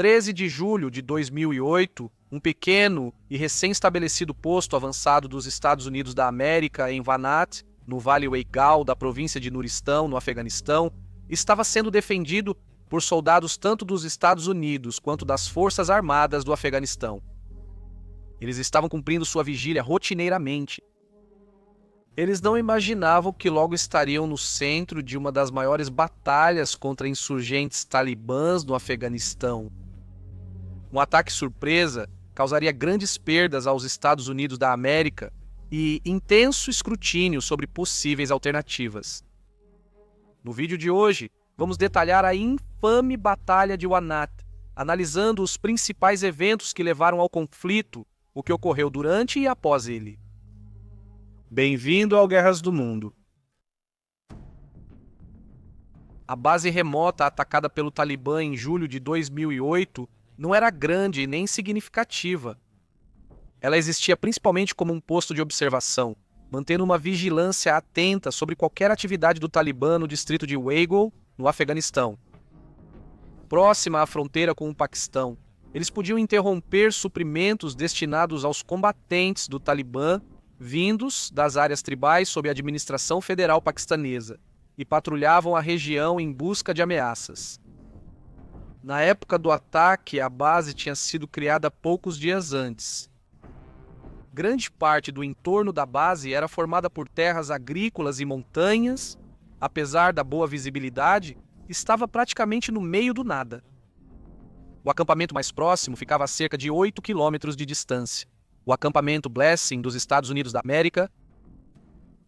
13 de julho de 2008, um pequeno e recém-estabelecido posto avançado dos Estados Unidos da América em Wanat, no Vale Weigao da província de Nuristão, no Afeganistão, estava sendo defendido por soldados tanto dos Estados Unidos quanto das Forças Armadas do Afeganistão. Eles estavam cumprindo sua vigília rotineiramente. Eles não imaginavam que logo estariam no centro de uma das maiores batalhas contra insurgentes talibãs no Afeganistão. Um ataque surpresa causaria grandes perdas aos Estados Unidos da América e intenso escrutínio sobre possíveis alternativas. No vídeo de hoje, vamos detalhar a infame Batalha de Wanat, analisando os principais eventos que levaram ao conflito, o que ocorreu durante e após ele. Bem-vindo ao Guerras do Mundo. A base remota atacada pelo Talibã em julho de 2008 não era grande nem significativa. Ela existia principalmente como um posto de observação, mantendo uma vigilância atenta sobre qualquer atividade do Talibã no distrito de Weigao, no Afeganistão. Próxima à fronteira com o Paquistão, eles podiam interromper suprimentos destinados aos combatentes do Talibã vindos das áreas tribais sob a administração federal paquistanesa e patrulhavam a região em busca de ameaças. Na época do ataque, a base tinha sido criada poucos dias antes. Grande parte do entorno da base era formada por terras agrícolas e montanhas. Apesar da boa visibilidade, estava praticamente no meio do nada. O acampamento mais próximo ficava a cerca de 8 quilômetros de distância. O acampamento Blessing dos Estados Unidos da América.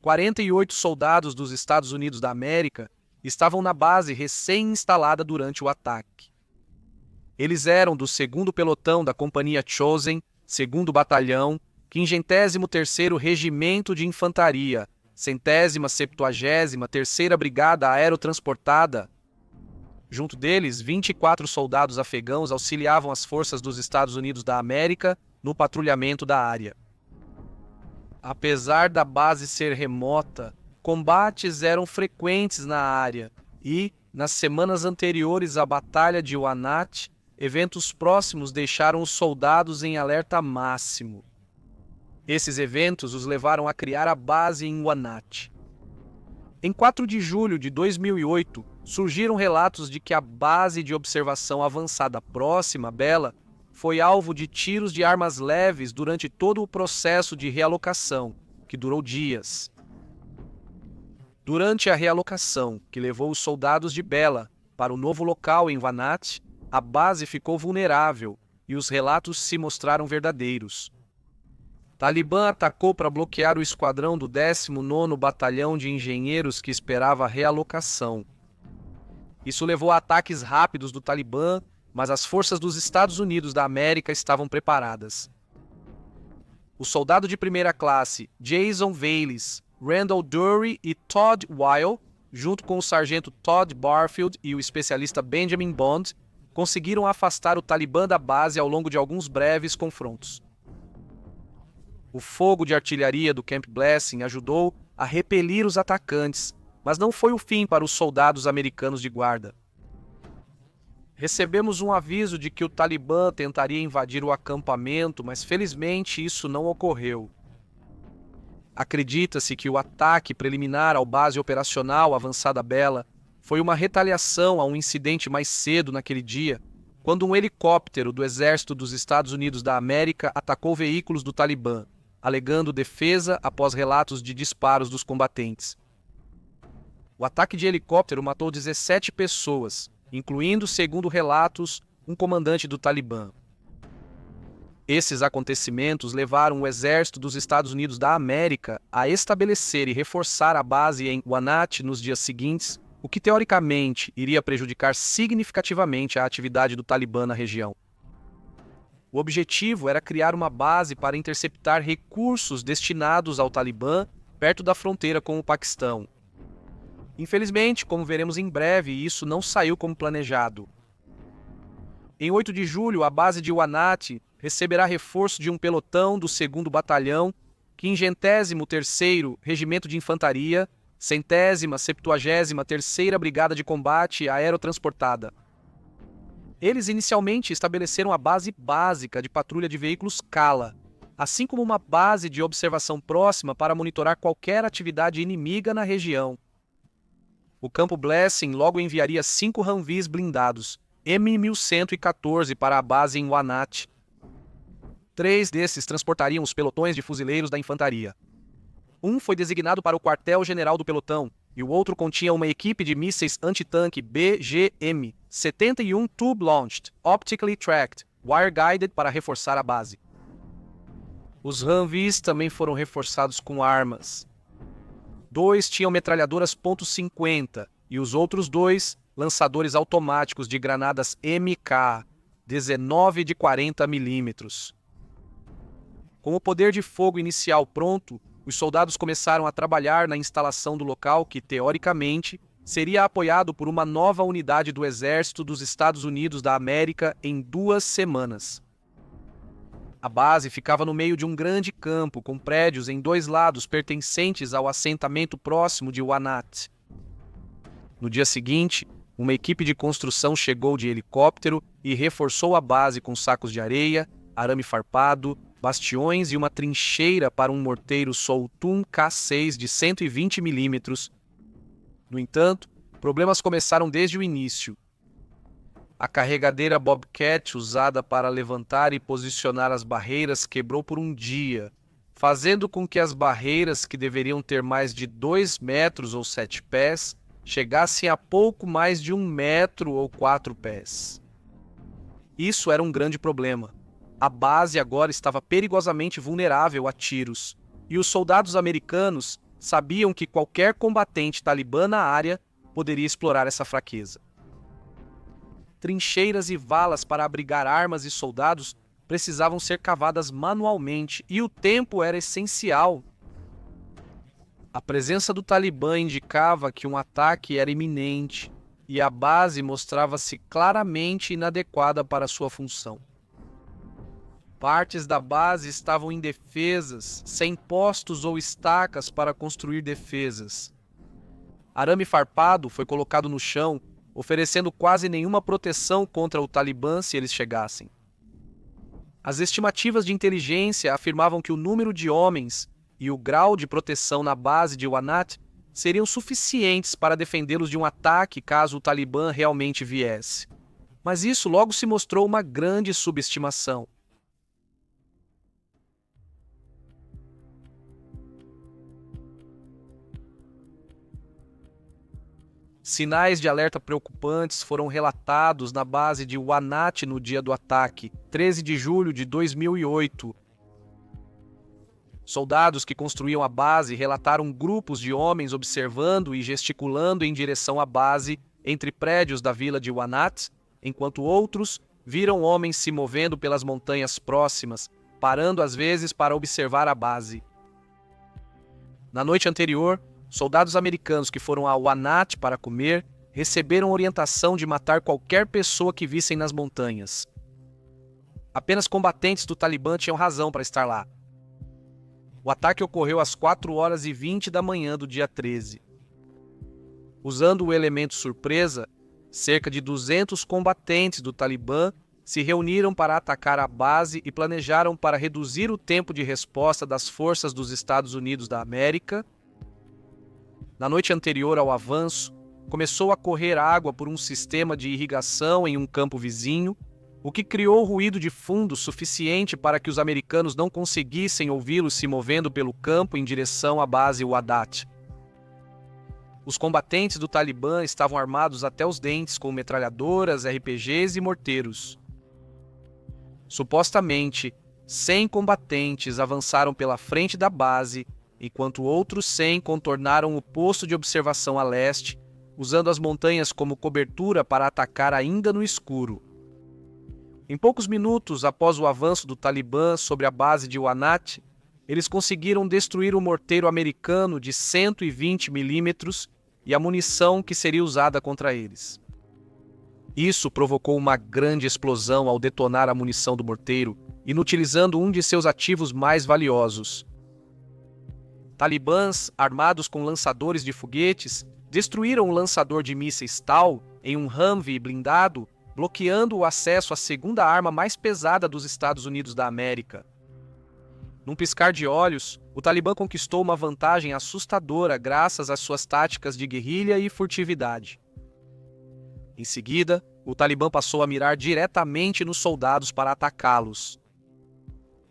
48 soldados dos Estados Unidos da América estavam na base recém-instalada durante o ataque. Eles eram do 2º Pelotão da Companhia Chosen, 2º Batalhão, 53º Regimento de Infantaria, 173ª Brigada Aerotransportada. Junto deles, 24 soldados afegãos auxiliavam as forças dos Estados Unidos da América no patrulhamento da área. Apesar da base ser remota, combates eram frequentes na área e, nas semanas anteriores à Batalha de Wanat, eventos próximos deixaram os soldados em alerta máximo. Esses eventos os levaram a criar a base em Wanat. Em 4 de julho de 2008, surgiram relatos de que a base de observação avançada próxima a Bela foi alvo de tiros de armas leves durante todo o processo de realocação, que durou dias. Durante a realocação, que levou os soldados de Bela para o novo local em Wanat, a base ficou vulnerável e os relatos se mostraram verdadeiros. Talibã atacou para bloquear o esquadrão do 19º Batalhão de Engenheiros que esperava a realocação. Isso levou a ataques rápidos do Talibã, mas as forças dos Estados Unidos da América estavam preparadas. O soldado de primeira classe Jason Valles, Randall Dury e Todd Weil, junto com o sargento Todd Barfield e o especialista Benjamin Bond, conseguiram afastar o Talibã da base ao longo de alguns breves confrontos. O fogo de artilharia do Camp Blessing ajudou a repelir os atacantes, mas não foi o fim para os soldados americanos de guarda. Recebemos um aviso de que o Talibã tentaria invadir o acampamento, mas felizmente isso não ocorreu. Acredita-se que o ataque preliminar ao base operacional avançada Bela foi uma retaliação a um incidente mais cedo naquele dia, quando um helicóptero do Exército dos Estados Unidos da América atacou veículos do Talibã, alegando defesa após relatos de disparos dos combatentes. O ataque de helicóptero matou 17 pessoas, incluindo, segundo relatos, um comandante do Talibã. Esses acontecimentos levaram o Exército dos Estados Unidos da América a estabelecer e reforçar a base em Wanat nos dias seguintes, o que teoricamente iria prejudicar significativamente a atividade do Talibã na região. O objetivo era criar uma base para interceptar recursos destinados ao Talibã perto da fronteira com o Paquistão. Infelizmente, como veremos em breve, isso não saiu como planejado. Em 8 de julho, a base de Wanat receberá reforço de um pelotão do 2º Batalhão, 53º Regimento de Infantaria, 173ª Brigada de Combate Aerotransportada. Eles inicialmente estabeleceram a base básica de patrulha de veículos Kala, assim como uma base de observação próxima para monitorar qualquer atividade inimiga na região. O campo Blessing logo enviaria 5 Humvees blindados M1114 para a base em Wanat. 3 desses transportariam os pelotões de fuzileiros da infantaria. Um foi designado para o quartel-general do pelotão, e o outro continha uma equipe de mísseis antitanque BGM-71 Tube-Launched, Optically Tracked, Wire-Guided para reforçar a base. Os Humvees também foram reforçados com armas. 2 tinham metralhadoras .50 e os outros 2 lançadores automáticos de granadas MK, 19 de 40 mm. Com o poder de fogo inicial pronto, os soldados começaram a trabalhar na instalação do local que, teoricamente, seria apoiado por uma nova unidade do Exército dos Estados Unidos da América em 2 semanas. A base ficava no meio de um grande campo com prédios em 2 lados pertencentes ao assentamento próximo de Wanat. No dia seguinte, uma equipe de construção chegou de helicóptero e reforçou a base com sacos de areia, arame farpado, bastiões e uma trincheira para um morteiro Soltum K6 de 120 mm. No entanto, problemas começaram desde o início. A carregadeira Bobcat usada para levantar e posicionar as barreiras quebrou por um dia, fazendo com que as barreiras, que deveriam ter mais de 2 metros ou 7 pés, chegassem a pouco mais de 1 metro ou 4 pés. Isso era um grande problema. A base agora estava perigosamente vulnerável a tiros, e os soldados americanos sabiam que qualquer combatente talibã na área poderia explorar essa fraqueza. Trincheiras e valas para abrigar armas e soldados precisavam ser cavadas manualmente, e o tempo era essencial. A presença do Talibã indicava que um ataque era iminente, e a base mostrava-se claramente inadequada para sua função. Partes da base estavam indefesas, sem postos ou estacas para construir defesas. Arame farpado foi colocado no chão, oferecendo quase nenhuma proteção contra o Talibã se eles chegassem. As estimativas de inteligência afirmavam que o número de homens e o grau de proteção na base de Wanat seriam suficientes para defendê-los de um ataque caso o Talibã realmente viesse. Mas isso logo se mostrou uma grande subestimação. Sinais de alerta preocupantes foram relatados na base de Wanat no dia do ataque, 13 de julho de 2008. Soldados que construíam a base relataram grupos de homens observando e gesticulando em direção à base entre prédios da vila de Wanat, enquanto outros viram homens se movendo pelas montanhas próximas, parando às vezes para observar a base. Na noite anterior, soldados americanos que foram a Wanat para comer receberam orientação de matar qualquer pessoa que vissem nas montanhas. Apenas combatentes do Talibã tinham razão para estar lá. O ataque ocorreu às 4h20 da manhã do dia 13. Usando o elemento surpresa, cerca de 200 combatentes do Talibã se reuniram para atacar a base e planejaram para reduzir o tempo de resposta das forças dos Estados Unidos da América. Na noite anterior ao avanço, começou a correr água por um sistema de irrigação em um campo vizinho, o que criou ruído de fundo suficiente para que os americanos não conseguissem ouvi-los se movendo pelo campo em direção à base Wadat. Os combatentes do Talibã estavam armados até os dentes com metralhadoras, RPGs e morteiros. Supostamente, 100 combatentes avançaram pela frente da base, enquanto outros 100 contornaram o posto de observação a leste, usando as montanhas como cobertura para atacar ainda no escuro. Em poucos minutos após o avanço do Talibã sobre a base de Wanat, eles conseguiram destruir o morteiro americano de 120 mm e a munição que seria usada contra eles. Isso provocou uma grande explosão ao detonar a munição do morteiro, inutilizando um de seus ativos mais valiosos. Talibãs, armados com lançadores de foguetes, destruíram o lançador de mísseis Tal em um Humvee blindado bloqueando o acesso à segunda arma mais pesada dos Estados Unidos da América. Num piscar de olhos, o Talibã conquistou uma vantagem assustadora graças às suas táticas de guerrilha e furtividade. Em seguida, o Talibã passou a mirar diretamente nos soldados para atacá-los.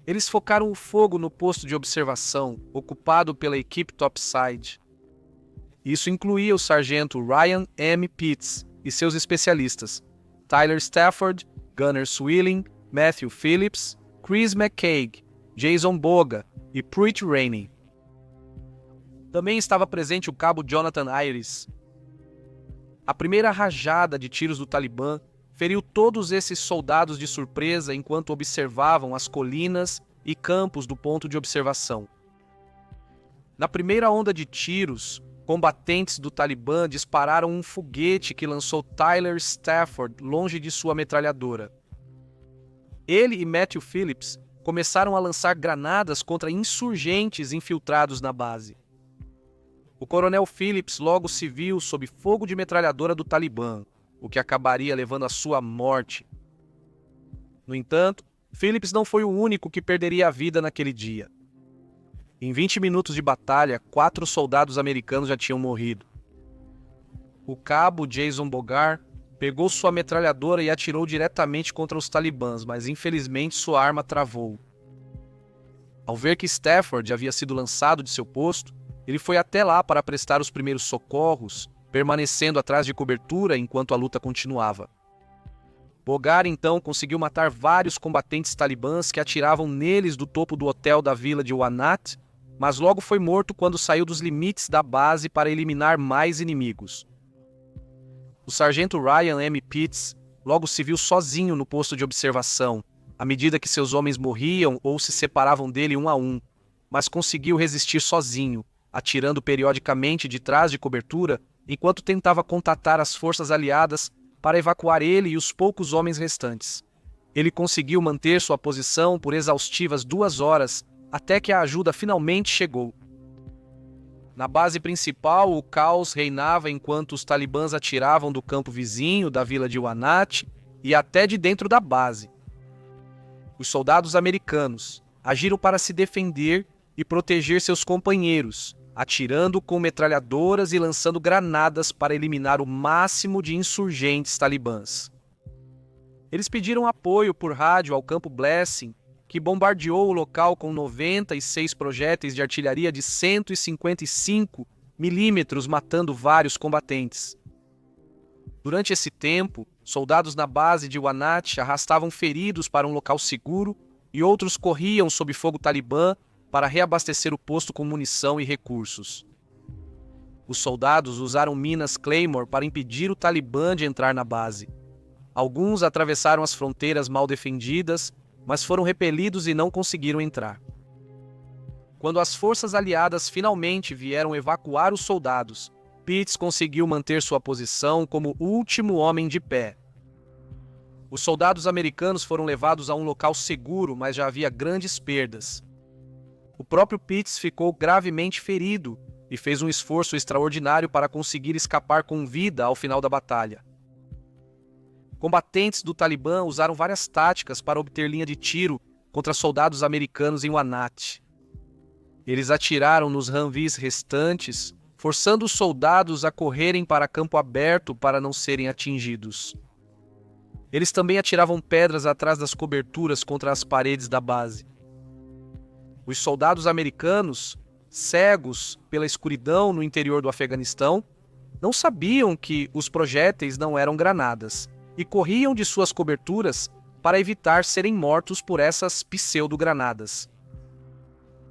Eles focaram o fogo no posto de observação, ocupado pela equipe Topside. Isso incluía o sargento Ryan M. Pitts e seus especialistas, Tyler Stafford, Gunner Swilling, Matthew Phillips, Chris McCaig, Jason Boga e Pruitt Rainey. Também estava presente o cabo Jonathan Ayres. A primeira rajada de tiros do Talibã feriu todos esses soldados de surpresa enquanto observavam as colinas e campos do ponto de observação. Na primeira onda de tiros, combatentes do Talibã dispararam um foguete que lançou Tyler Stafford longe de sua metralhadora. Ele e Matthew Phillips começaram a lançar granadas contra insurgentes infiltrados na base. O coronel Phillips logo se viu sob fogo de metralhadora do Talibã, o que acabaria levando à sua morte. No entanto, Phillips não foi o único que perderia a vida naquele dia. Em 20 minutos de batalha, 4 soldados americanos já tinham morrido. O cabo Jason Bogar pegou sua metralhadora e atirou diretamente contra os talibãs, mas infelizmente sua arma travou. Ao ver que Stafford havia sido lançado de seu posto, ele foi até lá para prestar os primeiros socorros, permanecendo atrás de cobertura enquanto a luta continuava. Bogar então conseguiu matar vários combatentes talibãs que atiravam neles do topo do hotel da vila de Wanat, mas logo foi morto quando saiu dos limites da base para eliminar mais inimigos. O sargento Ryan M. Pitts logo se viu sozinho no posto de observação, à medida que seus homens morriam ou se separavam dele um a um, mas conseguiu resistir sozinho, atirando periodicamente de trás de cobertura enquanto tentava contatar as forças aliadas para evacuar ele e os poucos homens restantes. Ele conseguiu manter sua posição por exaustivas 2 horas até que a ajuda finalmente chegou. Na base principal, o caos reinava enquanto os talibãs atiravam do campo vizinho da vila de Wanat e até de dentro da base. Os soldados americanos agiram para se defender e proteger seus companheiros, atirando com metralhadoras e lançando granadas para eliminar o máximo de insurgentes talibãs. Eles pediram apoio por rádio ao campo Blessing, que bombardeou o local com 96 projéteis de artilharia de 155 milímetros, matando vários combatentes. Durante esse tempo, soldados na base de Wanat arrastavam feridos para um local seguro e outros corriam sob fogo talibã para reabastecer o posto com munição e recursos. Os soldados usaram minas Claymore para impedir o Talibã de entrar na base. Alguns atravessaram as fronteiras mal defendidas, mas foram repelidos e não conseguiram entrar. Quando as forças aliadas finalmente vieram evacuar os soldados, Pitts conseguiu manter sua posição como o último homem de pé. Os soldados americanos foram levados a um local seguro, mas já havia grandes perdas. O próprio Pitts ficou gravemente ferido e fez um esforço extraordinário para conseguir escapar com vida ao final da batalha. Combatentes do Talibã usaram várias táticas para obter linha de tiro contra soldados americanos em Wanat. Eles atiraram nos Humvees restantes, forçando os soldados a correrem para campo aberto para não serem atingidos. Eles também atiravam pedras atrás das coberturas contra as paredes da base. Os soldados americanos, cegos pela escuridão no interior do Afeganistão, não sabiam que os projéteis não eram granadas e corriam de suas coberturas para evitar serem mortos por essas pseudo-granadas.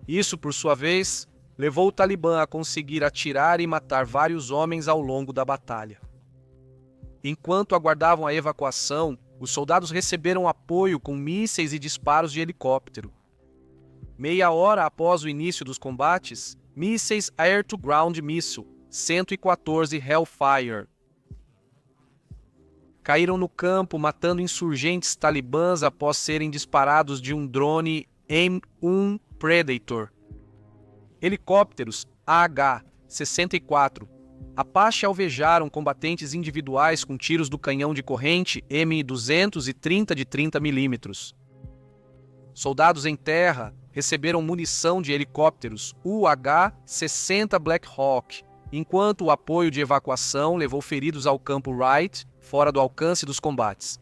Isso, por sua vez, levou o Talibã a conseguir atirar e matar vários homens ao longo da batalha. Enquanto aguardavam a evacuação, os soldados receberam apoio com mísseis e disparos de helicóptero. Meia hora após o início dos combates, mísseis Air-to-Ground Missile 114 Hellfire caíram no campo, matando insurgentes talibãs após serem disparados de um drone M1 Predator. Helicópteros AH-64 Apache alvejaram combatentes individuais com tiros do canhão de corrente M230 de 30 mm. Soldados em terra receberam munição de helicópteros UH-60 Black Hawk, enquanto o apoio de evacuação levou feridos ao campo Wright, fora do alcance dos combates.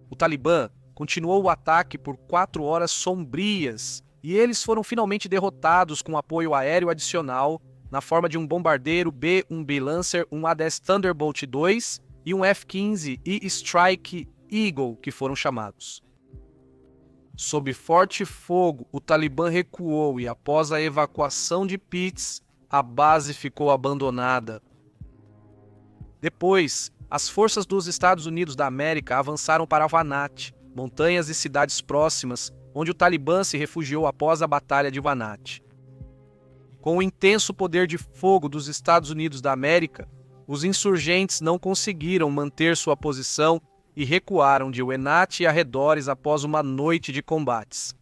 O Talibã continuou o ataque por 4 horas sombrias e eles foram finalmente derrotados com apoio aéreo adicional na forma de um bombardeiro B-1B Lancer, um A-10 Thunderbolt II e um F-15 e Strike Eagle, que foram chamados. Sob forte fogo, o Talibã recuou e, após a evacuação de Pitts, a base ficou abandonada. Depois, as forças dos Estados Unidos da América avançaram para Wanat, montanhas e cidades próximas, onde o Talibã se refugiou após a Batalha de Wanat. Com o intenso poder de fogo dos Estados Unidos da América, os insurgentes não conseguiram manter sua posição e recuaram de Wenat e arredores após uma noite de combates.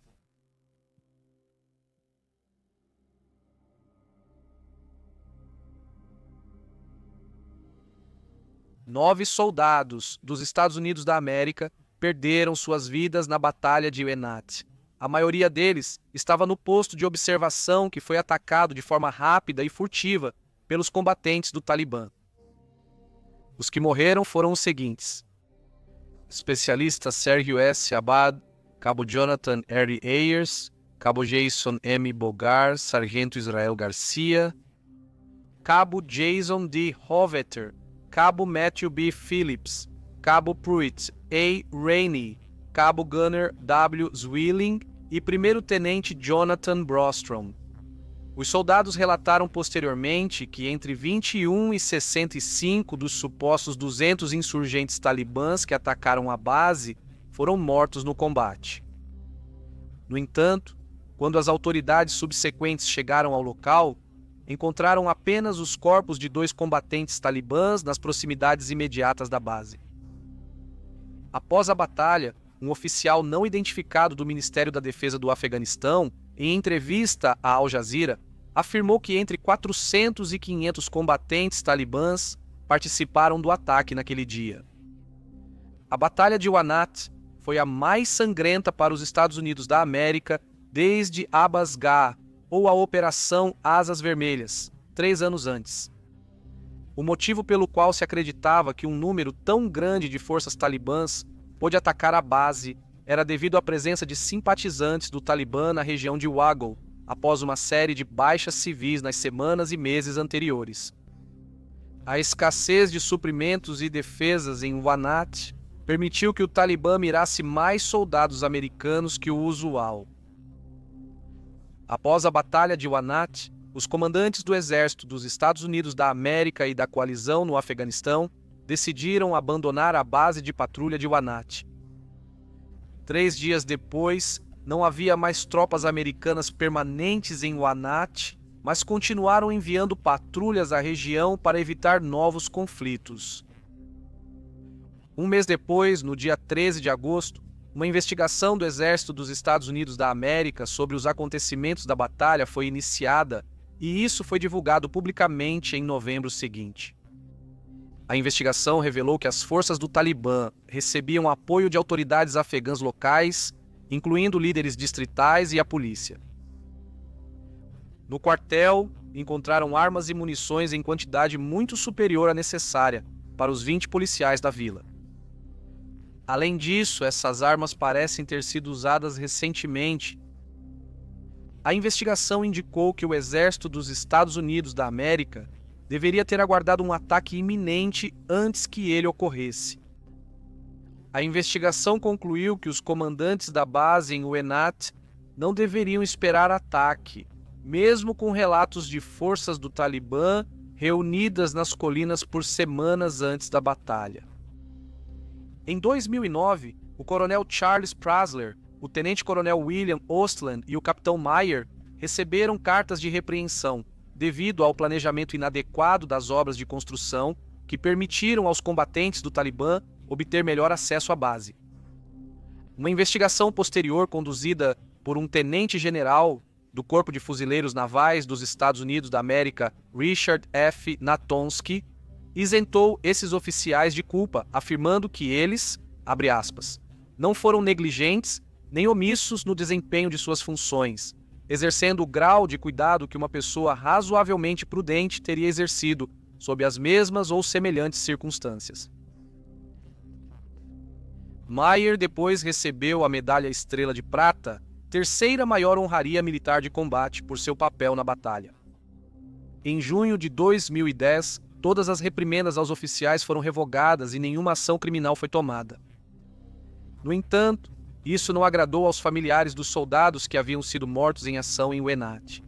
Nove soldados dos Estados Unidos da América perderam suas vidas na Batalha de Wenat. A maioria deles estava no posto de observação que foi atacado de forma rápida e furtiva pelos combatentes do Talibã. Os que morreram foram os seguintes: especialista Sergio S. Abad, Cabo Jonathan R. Ayers, Cabo Jason M. Bogar, Sargento Israel Garcia, Cabo Jason D. Hoveter, Cabo Matthew B. Phillips, Cabo Pruitt A. Rainey, Cabo Gunner W. Zwilling e Primeiro-Tenente Jonathan Brostrom. Os soldados relataram posteriormente que entre 21 e 65 dos supostos 200 insurgentes talibãs que atacaram a base foram mortos no combate. No entanto, quando as autoridades subsequentes chegaram ao local, encontraram apenas os corpos de 2 combatentes talibãs nas proximidades imediatas da base. Após a batalha, um oficial não identificado do Ministério da Defesa do Afeganistão, em entrevista à Al Jazeera, afirmou que entre 400 e 500 combatentes talibãs participaram do ataque naquele dia. A Batalha de Wanat foi a mais sangrenta para os Estados Unidos da América desde Abbas Ghar, ou a Operação Asas Vermelhas, 3 anos antes. O motivo pelo qual se acreditava que um número tão grande de forças talibãs pôde atacar a base era devido à presença de simpatizantes do Talibã na região de Waghol, após uma série de baixas civis nas semanas e meses anteriores. A escassez de suprimentos e defesas em Wanat permitiu que o Talibã mirasse mais soldados americanos que o usual. Após a Batalha de Wanat, os comandantes do Exército dos Estados Unidos da América e da coalizão no Afeganistão decidiram abandonar a base de patrulha de Wanat. 3 dias depois, não havia mais tropas americanas permanentes em Wanat, mas continuaram enviando patrulhas à região para evitar novos conflitos. Um mês depois, no dia 13 de agosto, uma investigação do Exército dos Estados Unidos da América sobre os acontecimentos da batalha foi iniciada e isso foi divulgado publicamente em novembro seguinte. A investigação revelou que as forças do Talibã recebiam apoio de autoridades afegãs locais, incluindo líderes distritais e a polícia. No quartel, encontraram armas e munições em quantidade muito superior à necessária para os 20 policiais da vila. Além disso, essas armas parecem ter sido usadas recentemente. A investigação indicou que o Exército dos Estados Unidos da América deveria ter aguardado um ataque iminente antes que ele ocorresse. A investigação concluiu que os comandantes da base em Wenat não deveriam esperar ataque, mesmo com relatos de forças do Talibã reunidas nas colinas por semanas antes da batalha. Em 2009, o coronel Charles Prasler, o tenente-coronel William Ostland e o capitão Meyer receberam cartas de repreensão devido ao planejamento inadequado das obras de construção que permitiram aos combatentes do Talibã obter melhor acesso à base. Uma investigação posterior conduzida por um tenente-general do Corpo de Fuzileiros Navais dos Estados Unidos da América, Richard F. Natonsky, isentou esses oficiais de culpa, afirmando que eles, abre aspas, não foram negligentes nem omissos no desempenho de suas funções, exercendo o grau de cuidado que uma pessoa razoavelmente prudente teria exercido sob as mesmas ou semelhantes circunstâncias. Meyer depois recebeu a Medalha Estrela de Prata, terceira maior honraria militar de combate por seu papel na batalha. Em junho de 2010, todas as reprimendas aos oficiais foram revogadas e nenhuma ação criminal foi tomada. No entanto, isso não agradou aos familiares dos soldados que haviam sido mortos em ação em Wenat.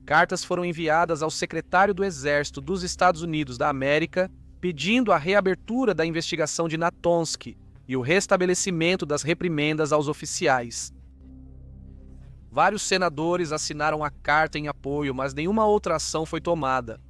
Cartas foram enviadas ao secretário do Exército dos Estados Unidos da América pedindo a reabertura da investigação de Natonsky e o restabelecimento das reprimendas aos oficiais. Vários senadores assinaram a carta em apoio, mas nenhuma outra ação foi tomada.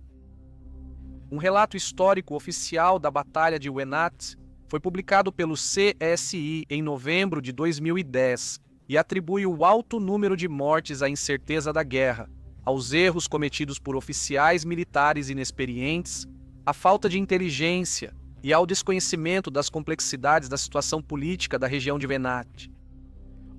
Um relato histórico oficial da Batalha de Wenat foi publicado pelo CSI em novembro de 2010 e atribui o alto número de mortes à incerteza da guerra, aos erros cometidos por oficiais militares inexperientes, à falta de inteligência e ao desconhecimento das complexidades da situação política da região de Wenat.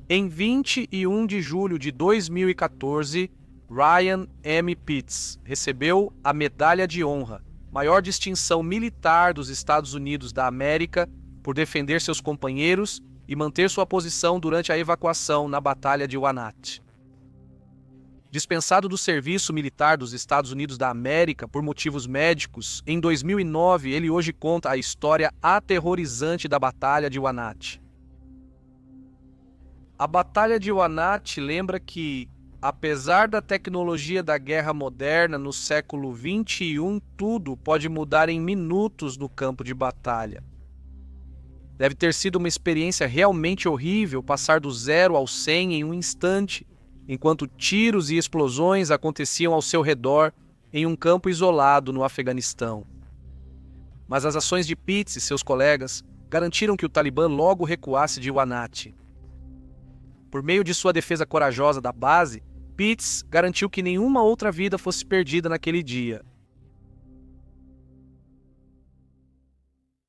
Em 21 de julho de 2014, Ryan M. Pitts recebeu a Medalha de Honra, maior distinção militar dos Estados Unidos da América, por defender seus companheiros e manter sua posição durante a evacuação na Batalha de Wenat. Dispensado do serviço militar dos Estados Unidos da América por motivos médicos, em 2009 ele hoje conta a história aterrorizante da Batalha de Wenat. A Batalha de Wenat lembra que, apesar da tecnologia da guerra moderna no século XXI, tudo pode mudar em minutos no campo de batalha. Deve ter sido uma experiência realmente horrível passar do 0 ao 100 em um instante, enquanto tiros e explosões aconteciam ao seu redor em um campo isolado no Afeganistão. Mas as ações de Pitts e seus colegas garantiram que o Talibã logo recuasse de Wenat. Por meio de sua defesa corajosa da base, Pitts garantiu que nenhuma outra vida fosse perdida naquele dia.